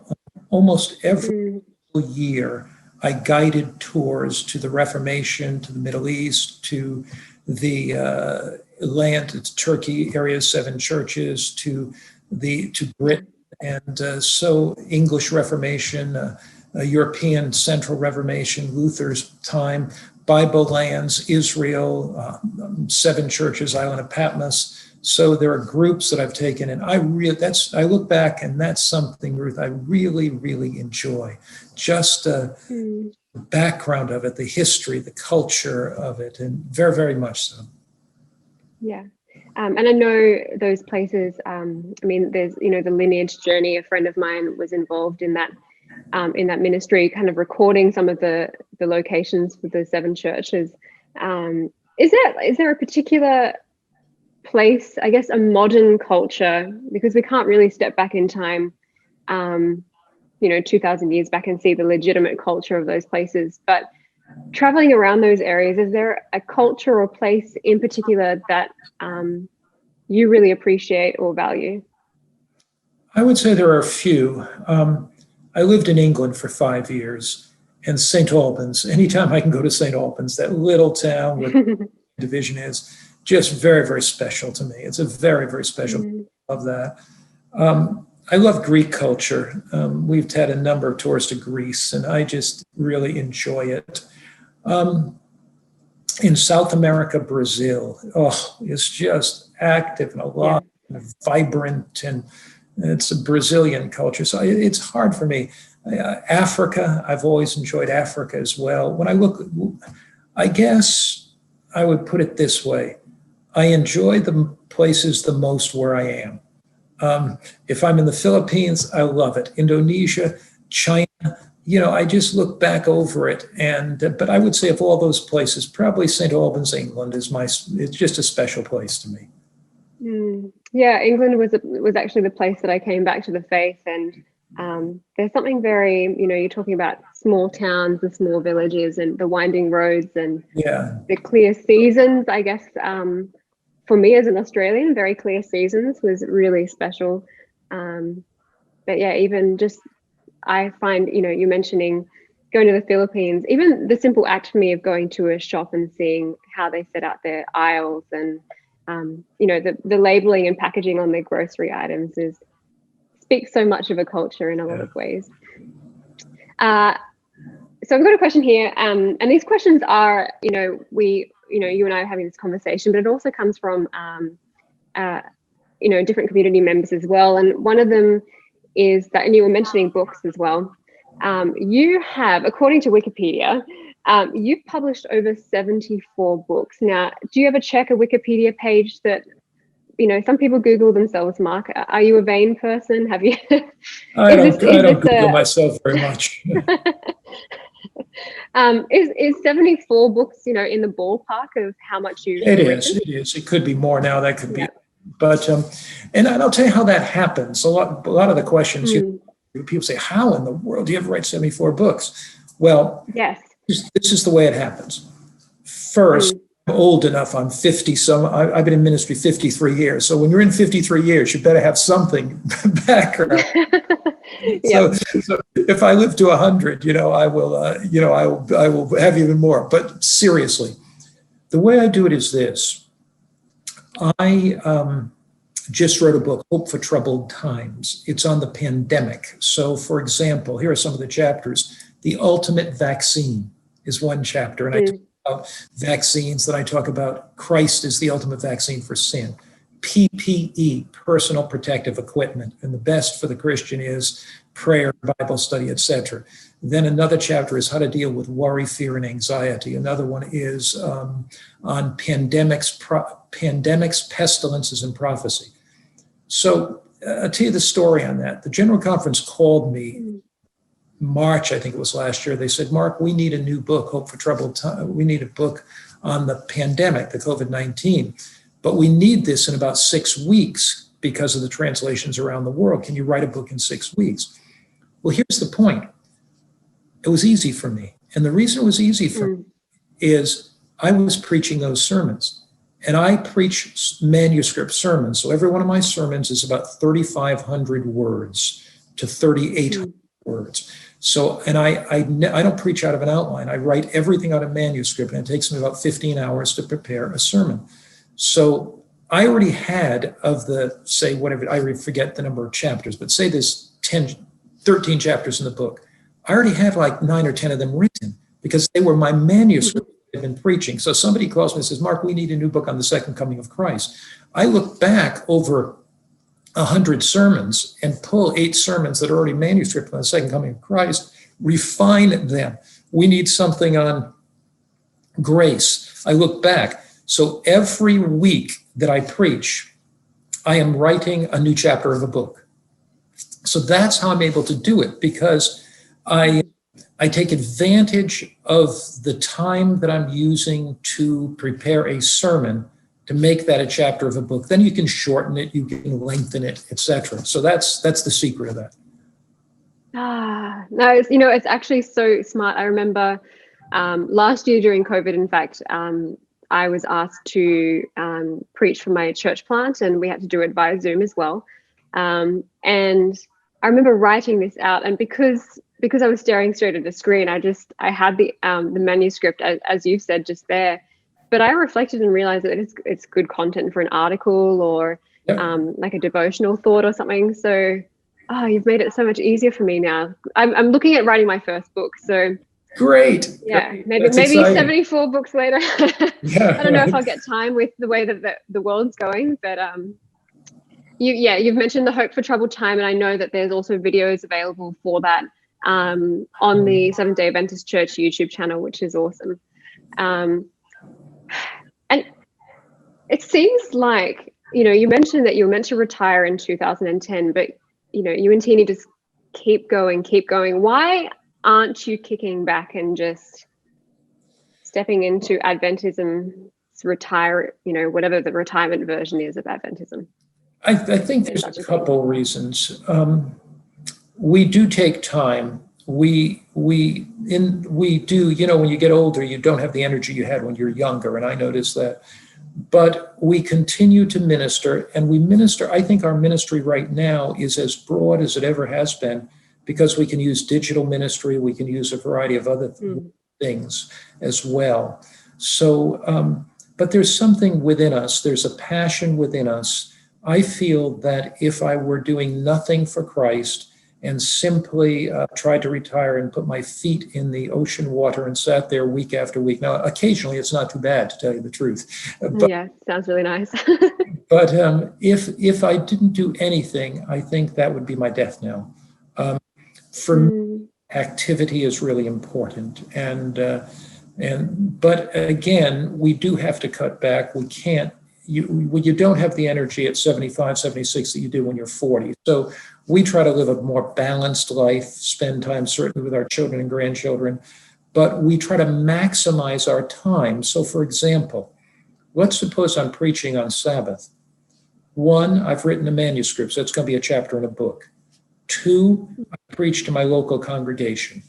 Almost every year, I guided tours to the Reformation, to the Middle East, to the to Turkey area, 7 churches, to Britain, and so English Reformation, European Central Reformation, Luther's time, Bible lands, Israel, 7 churches, island of Patmos. So there are groups that I've taken, and I look back, and that's something, Ruth, I really, really enjoy. Just the background of it, the history, the culture of it, and very, very much so. Yeah. And I know those places, there's, the lineage journey. A friend of mine was involved in that ministry, kind of recording some of the locations for the 7 churches. Is there a particular place, I guess, a modern culture, because we can't really step back in time, 2,000 years back and see the legitimate culture of those places. But traveling around those areas, is there a culture or place in particular that you really appreciate or value? I would say there are a few. I lived in England for 5 years, and St. Albans, anytime I can go to St. Albans, that little town where the division is, just very, very special to me. It's a very, very special. Love that. I love Greek culture. We've had a number of tours to Greece, and I just really enjoy it. In South America, Brazil, it's just active and alive and vibrant, and it's a Brazilian culture. So it's hard for me. Africa, I've always enjoyed Africa as well. When I look, I guess I would put it this way. I enjoy the places the most where I am. If I'm in the Philippines, I love it. Indonesia, China, I just look back over it. But I would say of all those places, probably St. Albans, England it's just a special place to me. Yeah, England was actually the place that I came back to the faith, and there's something very, you're talking about small towns and small villages and the winding roads and the clear seasons, I guess. For me as an Australian, very clear seasons was really special. But yeah, even just, I find, you're mentioning going to the Philippines, even the simple act for me of going to a shop and seeing how they set out their aisles and, the labeling and packaging on their grocery items speaks so much of a culture in a lot of ways. So I've got a question here, and these questions are, you and I are having this conversation, but it also comes from, different community members as well. And one of them is that, and you were mentioning books as well. You have, according to Wikipedia, you've published over 74 books. Now, do you ever check a Wikipedia page that, some people Google themselves, Mark? Are you a vain person? Have you? I don't Google myself very much. Is 74 books, in the ballpark of how much you've written? It is. It could be more now. That could be. But, and I'll tell you how that happens. A lot of the questions, people say, how in the world do you ever write 74 books? Well, yes. This is the way it happens. First, I'm old enough, I'm 50, I've been in ministry 53 years. So when you're in 53 years, you better have something background. So if I live to 100, I will have even more. But seriously, the way I do it is this. I just wrote a book, Hope for Troubled Times. It's on the pandemic. So, for example, here are some of the chapters. The Ultimate Vaccine is one chapter, and I talk about vaccines. Then I talk about Christ is the ultimate vaccine for sin. PPE, personal protective equipment, and the best for the Christian is prayer, Bible study, etc. Then another chapter is how to deal with worry, fear, and anxiety. Another one is on pandemics, pestilences, and prophecy. So I'll tell you the story on that. The General Conference called me March, I think it was last year. They said, Mark, we need a new book, Hope for Troubled Time. We need a book on the pandemic, the COVID-19. But we need this in about 6 weeks because of the translations around the world. Can you write a book in 6 weeks? Well, here's the point. It was easy for me. And the reason it was easy for me is I was preaching those sermons. And I preach manuscript sermons. So every one of my sermons is about 3,500 words to 3,800 words. So, and I don't preach out of an outline. I write everything out of manuscript, and it takes me about 15 hours to prepare a sermon. So I already had of the, say, whatever, I forget the number of chapters, but say there's 13 chapters in the book. I already had like 9 or 10 of them written because they were my manuscript I've been preaching. So somebody calls me and says, Mark, we need a new book on the second coming of Christ. I look back over 100 sermons and pull 8 sermons that are already manuscript on the second coming of Christ, refine them. We need something on grace. I look back. So every week that I preach, I am writing a new chapter of a book. So that's how I'm able to do it, because I take advantage of the time that I'm using to prepare a sermon to make that a chapter of a book. Then you can shorten it, you can lengthen it, etc. So that's the secret of that. No, it's actually so smart. I remember last year during COVID, in fact, I was asked to preach for my church plant, and we had to do it via Zoom as well. And I remember writing this out, and because I was staring straight at the screen, I had the manuscript, as you said, just there. But I reflected and realized that it's good content for an article or like a devotional thought or something. So, you've made it so much easier for me now. I'm looking at writing my first book. So great. Yeah, great. maybe 74 books later. Yeah, I don't know if I'll get time with the way that the world's going, but you've mentioned the Hope for Troubled Time, and I know that there's also videos available for that on the Seventh-day Adventist Church YouTube channel, which is awesome. And it seems like, you mentioned that you were meant to retire in 2010, but, you and Teeny just keep going. Why aren't you kicking back and just stepping into Adventism's whatever the retirement version is of Adventism? I think there's a couple reasons. We do take time. We do, when you get older, you don't have the energy you had when you're younger, and I noticed that. But we continue to minister, and we minister. I think our ministry right now is as broad as it ever has been, because we can use digital ministry, we can use a variety of other things as well. So, but there's something within us, there's a passion within us. I feel that if I were doing nothing for Christ and simply tried to retire and put my feet in the ocean water and sat there week after week. Now, occasionally it's not too bad, to tell you the truth. But, yeah, sounds really nice. but if I didn't do anything, I think that would be my death knell. For me, activity is really important. But again, we do have to cut back. We can't. You don't have the energy at 75, 76 that you do when you're 40. So we try to live a more balanced life, spend time certainly with our children and grandchildren, but we try to maximize our time. So for example, let's suppose I'm preaching on Sabbath. 1, I've written a manuscript, so it's going to be a chapter in a book. 2, I preach to my local congregation.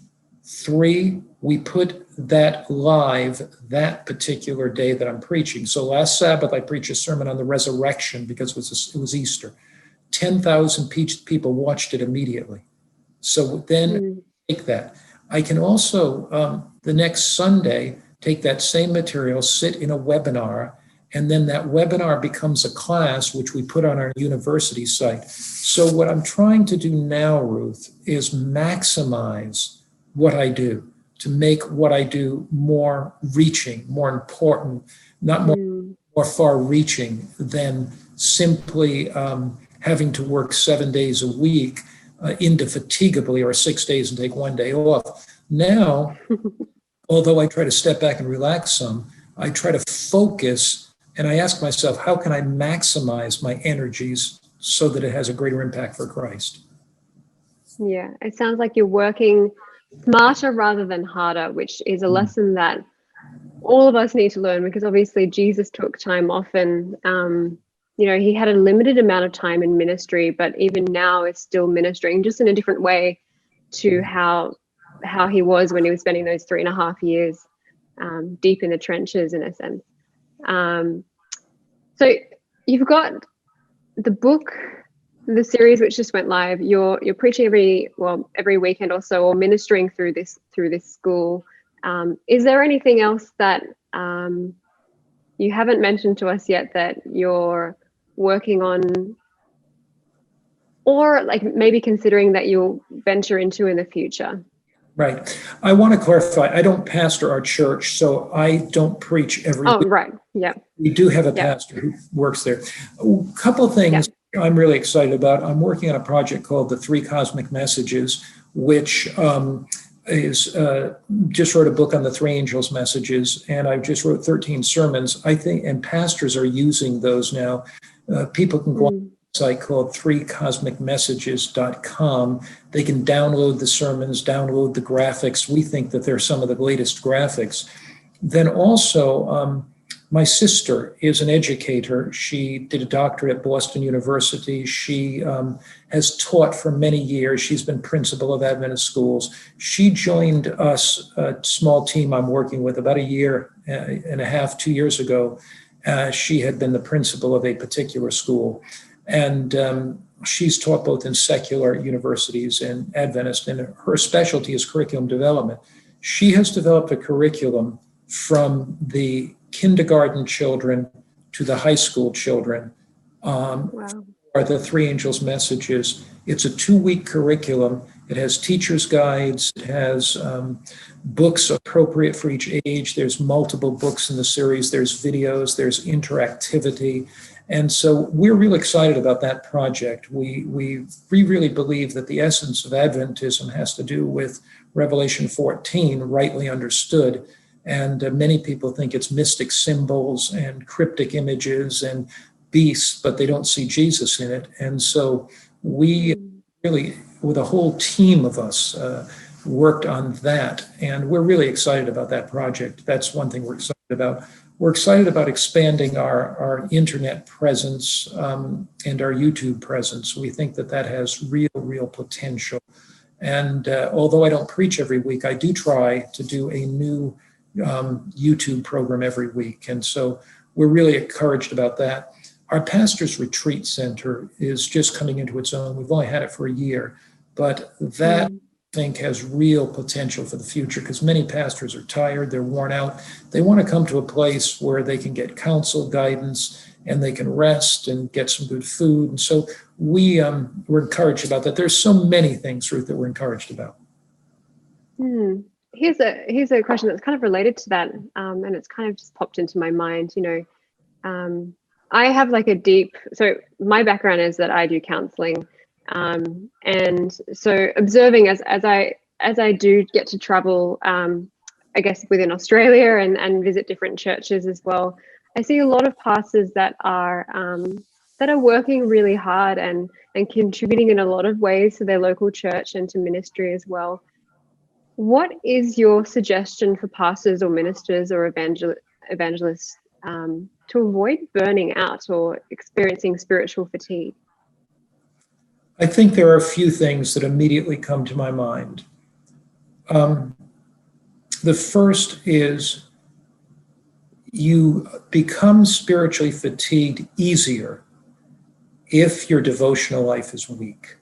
3, we put that live that particular day that I'm preaching. So last Sabbath, I preached a sermon on the resurrection because it was Easter. 10,000 people watched it immediately. So then take that. I can also, the next Sunday, take that same material, sit in a webinar, and then that webinar becomes a class, which we put on our university site. So what I'm trying to do now, Ruth, is maximize what I do, to make what I do more reaching, more important, not more far-reaching than simply having to work 7 days a week indefatigably, or 6 days and take 1 day off. Now, although I try to step back and relax some, I try to focus, and I ask myself, how can I maximize my energies so that it has a greater impact for Christ? Yeah, it sounds like you're working smarter rather than harder, which is a lesson that all of us need to learn, because obviously Jesus took time off, and he had a limited amount of time in ministry, but even now is still ministering, just in a different way to how he was when he was spending those 3.5 years deep in the trenches, in a sense. So you've got the book, the series which just went live. You're preaching every weekend or so, or ministering through this school. Is there anything else that you haven't mentioned to us yet that you're working on, or like maybe considering that you'll venture into in the future? Right. I want to clarify, I don't pastor our church, so I don't preach every week. Right. Yeah. We do have a pastor who works there. A couple of things I'm really excited about. I'm working on a project called The Three Cosmic Messages, which is just wrote a book on the three angels' messages, and I just wrote 13 sermons. I think, and pastors are using those now. People can go on a site called threecosmicmessages.com. They can download the sermons, download the graphics. We think that they're some of the latest graphics. Then also, my sister is an educator. She did a doctorate at Boston University. She has taught for many years. She's been principal of Adventist schools. She joined us, a small team I'm working with, about 1.5 years, 2 years ago. She had been the principal of a particular school. And she's taught both in secular universities and Adventist, and her specialty is curriculum development. She has developed a curriculum from the kindergarten children to the high school children are the Three Angels Messages. It's a 2-week curriculum. It has teacher's guides. It has books appropriate for each age. There's multiple books in the series. There's videos. There's interactivity. And so we're really excited about that project. We really believe that the essence of Adventism has to do with Revelation 14, rightly understood. And many people think it's mystic symbols and cryptic images and beasts, but they don't see Jesus in it. And so we really, with a whole team of us, worked on that. And we're really excited about that project. That's one thing we're excited about. We're excited about expanding our internet presence and our YouTube presence. We think that that has real potential. And although I don't preach every week, I do try to do a new YouTube program every week. And so we're really encouraged about that. Our Pastor's Retreat Center is just coming into its own. We've only had it for a year, but that I think has real potential for the future, because many pastors are tired, they're worn out. They want to come to a place where they can get counsel, guidance, and they can rest and get some good food. And so we're encouraged about that. There's so many things, Ruth, that we're encouraged about. Here's a question that's kind of related to that, and it's kind of just popped into my mind. I have like so my background is that I do counseling. And so observing as I do get to travel, I guess within Australia and visit different churches as well, I see a lot of pastors that are working really hard and contributing in a lot of ways to their local church and to ministry as well. What is your suggestion for pastors or ministers or evangelists to avoid burning out or experiencing spiritual fatigue? I think there are a few things that immediately come to my mind. The first is you become spiritually fatigued easier if your devotional life is weak.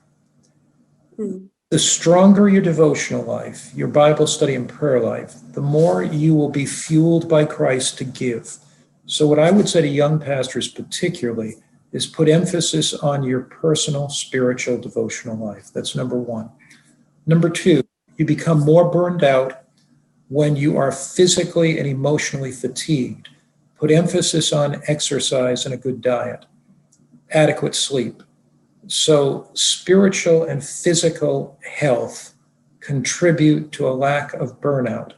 The stronger your devotional life, your Bible study and prayer life, the more you will be fueled by Christ to give. So what I would say to young pastors particularly is put emphasis on your personal spiritual devotional life. That's number one. Number two, you become more burned out when you are physically and emotionally fatigued. Put emphasis on exercise and a good diet, adequate sleep. So spiritual and physical health contribute to a lack of burnout.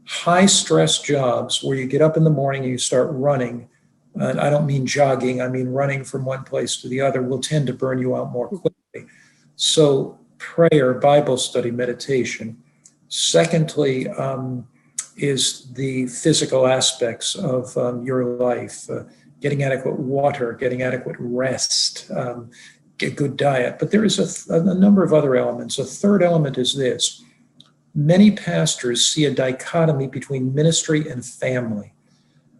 High stress jobs where you get up in the morning and you start running, and I don't mean jogging, I mean running from one place to the other, will tend to burn you out more quickly. So prayer, Bible study, meditation. Secondly, is the physical aspects of your life, getting adequate water, getting adequate rest, get good diet. But there is a number of other elements. A third element is this. Many pastors see a dichotomy between ministry and family.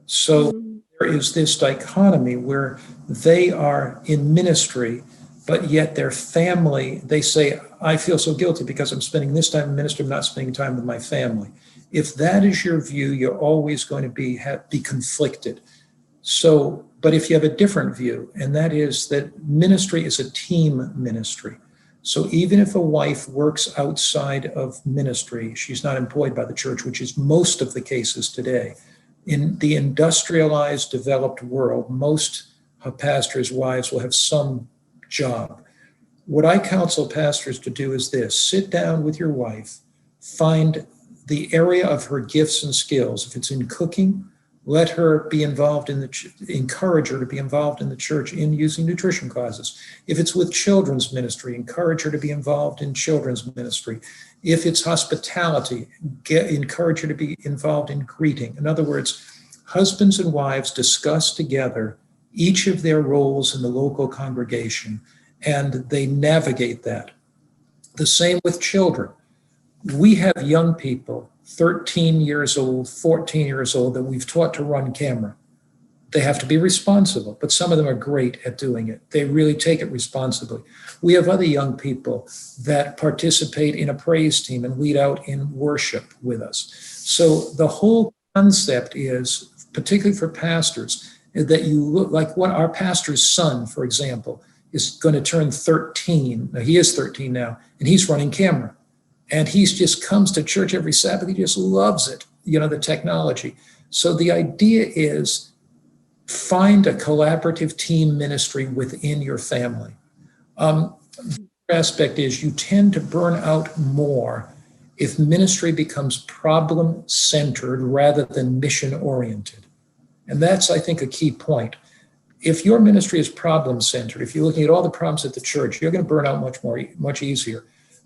So there is this dichotomy where they are in ministry, but yet their family, they say, I feel so guilty because I'm spending this time in ministry, I'm not spending time with my family. If that is your view, you're always going to be conflicted. So, but if you have a different view, and that is that ministry is a team ministry. So even if a wife works outside of ministry, she's not employed by the church, which is most of the cases today. In the industrialized, developed world, most pastors' wives will have some job. What I counsel pastors to do is this: sit down with your wife, find the area of her gifts and skills. If it's in cooking, let her be involved in encourage her to be involved in the church in using nutrition classes. If it's with children's ministry, encourage her to be involved in children's ministry. If it's hospitality, encourage her to be involved in greeting. In other words, husbands and wives discuss together each of their roles in the local congregation, and they navigate that. The same with children. We have young people, 13 years old, 14 years old, that we've taught to run camera. They have to be responsible, but some of them are great at doing it. They really take it responsibly. We have other young people that participate in a praise team and lead out in worship with us. So the whole concept is, particularly for pastors, that you look like what our pastor's son, for example, is going to turn 13. Now, he is 13 now, and he's running camera. And he just comes to church every Sabbath. He just loves it, the technology. So the idea is find a collaborative team ministry within your family. The aspect is you tend to burn out more if ministry becomes problem-centered rather than mission-oriented. And that's, I think, a key point. If your ministry is problem-centered, if you're looking at all the problems at the church, you're going to burn out much easier.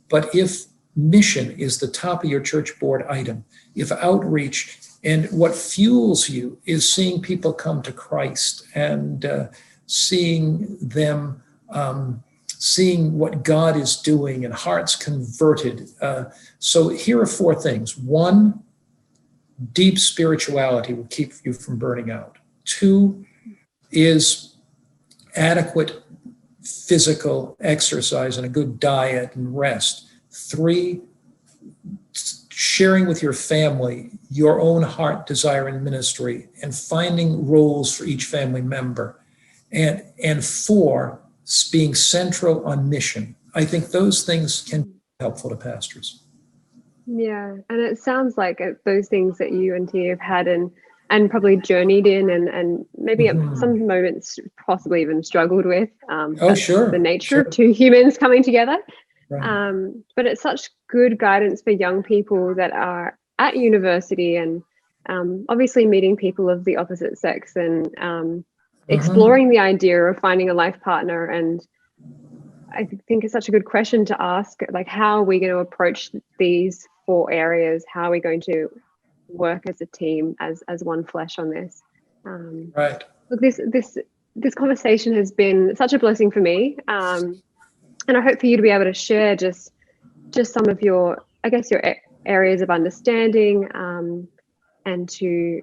But if mission is the top of your church board item, if outreach and what fuels you is seeing people come to Christ and seeing them, seeing what God is doing and hearts converted. So here are four things. One, deep spirituality will keep you from burning out. Two is adequate physical exercise and a good diet and rest. Three, sharing with your family your own heart desire in ministry and finding roles for each family member. And four, being central on mission. I think those things can be helpful to pastors. Yeah, and it sounds like those things that you and Tia have had and probably journeyed in and maybe at some moments possibly even struggled with. Sure. The nature of two humans coming together. Right. But it's such good guidance for young people that are at university and obviously meeting people of the opposite sex and exploring the idea of finding a life partner. And I think it's such a good question to ask, like, how are we going to approach these four areas? How are we going to work as a team, as one flesh on this? Right. Look, this conversation has been such a blessing for me, and I hope for you to be able to share just some of your, I guess, your areas of understanding, and to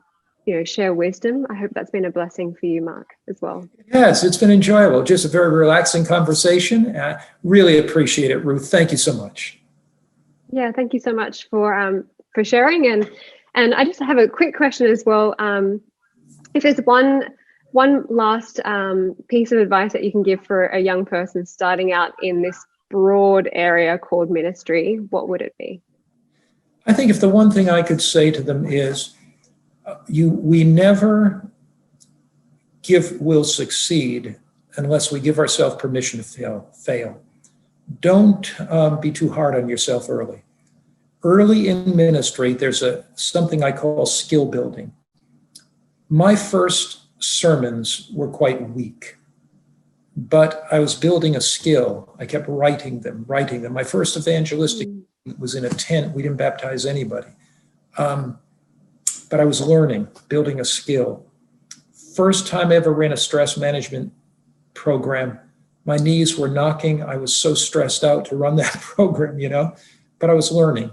share wisdom. I hope that's been a blessing for you, Mark, as well. Yes, it's been enjoyable. Just a very relaxing conversation. I really appreciate it, Ruth. Thank you so much. Yeah, thank you so much for sharing. And I just have a quick question as well. If there's one last piece of advice that you can give for a young person starting out in this broad area called ministry, what would it be? I think if the one thing I could say to them is, we never will succeed unless we give ourselves permission to fail. Don't be too hard on yourself early. Early in ministry, there's something I call skill building. My first sermons were quite weak, but I was building a skill. I kept writing them. My first evangelistic was in a tent. We didn't baptize anybody. But I was learning, building a skill. First time I ever ran a stress management program, my knees were knocking. I was so stressed out to run that program, but I was learning.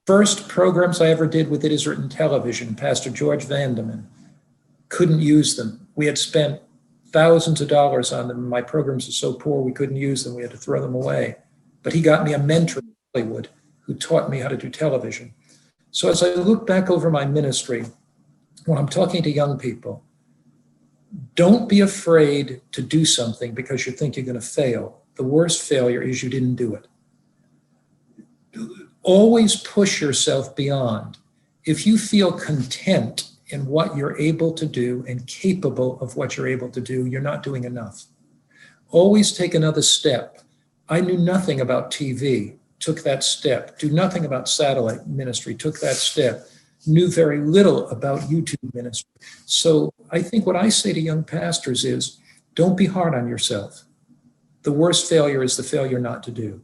First programs I ever did with It Is Written Television, Pastor George Vandeman, couldn't use them. We had spent thousands of dollars on them. My programs were so poor we couldn't use them. We had to throw them away. But he got me a mentor in Hollywood who taught me how to do television. So as I look back over my ministry, when I'm talking to young people, don't be afraid to do something because you think you're going to fail. The worst failure is you didn't do it. Always push yourself beyond. If you feel content in what you're able to do and capable of what you're able to do, you're not doing enough. Always take another step. I knew nothing about TV. Took that step, do nothing about satellite ministry, took that step, knew very little about YouTube ministry. So I think what I say to young pastors is, don't be hard on yourself. The worst failure is the failure not to do.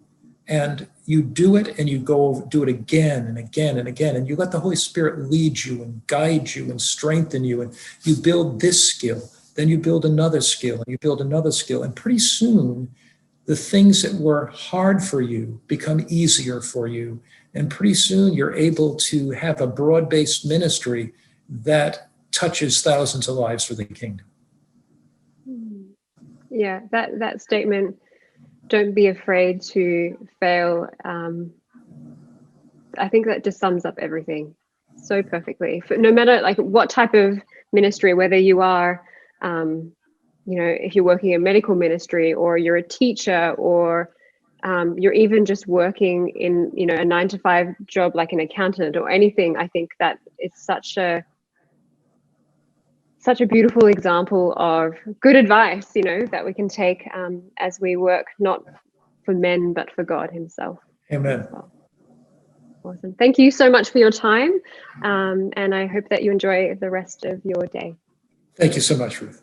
And you do it and you go do it again and again and again. And you let the Holy Spirit lead you and guide you and strengthen you. And you build this skill, then you build another skill and you build another skill. And pretty soon, the things that were hard for you become easier for you. And pretty soon you're able to have a broad-based ministry that touches thousands of lives for the kingdom. Yeah, that statement, don't be afraid to fail. I think that just sums up everything so perfectly. No matter like what type of ministry, whether you are if you're working in medical ministry or you're a teacher or you're even just working in, a 9-to-5 job like an accountant or anything, I think that it's such a beautiful example of good advice, that we can take as we work not for men, but for God himself. Amen. Awesome. Thank you so much for your time. And I hope that you enjoy the rest of your day. Thank you so much, Ruth.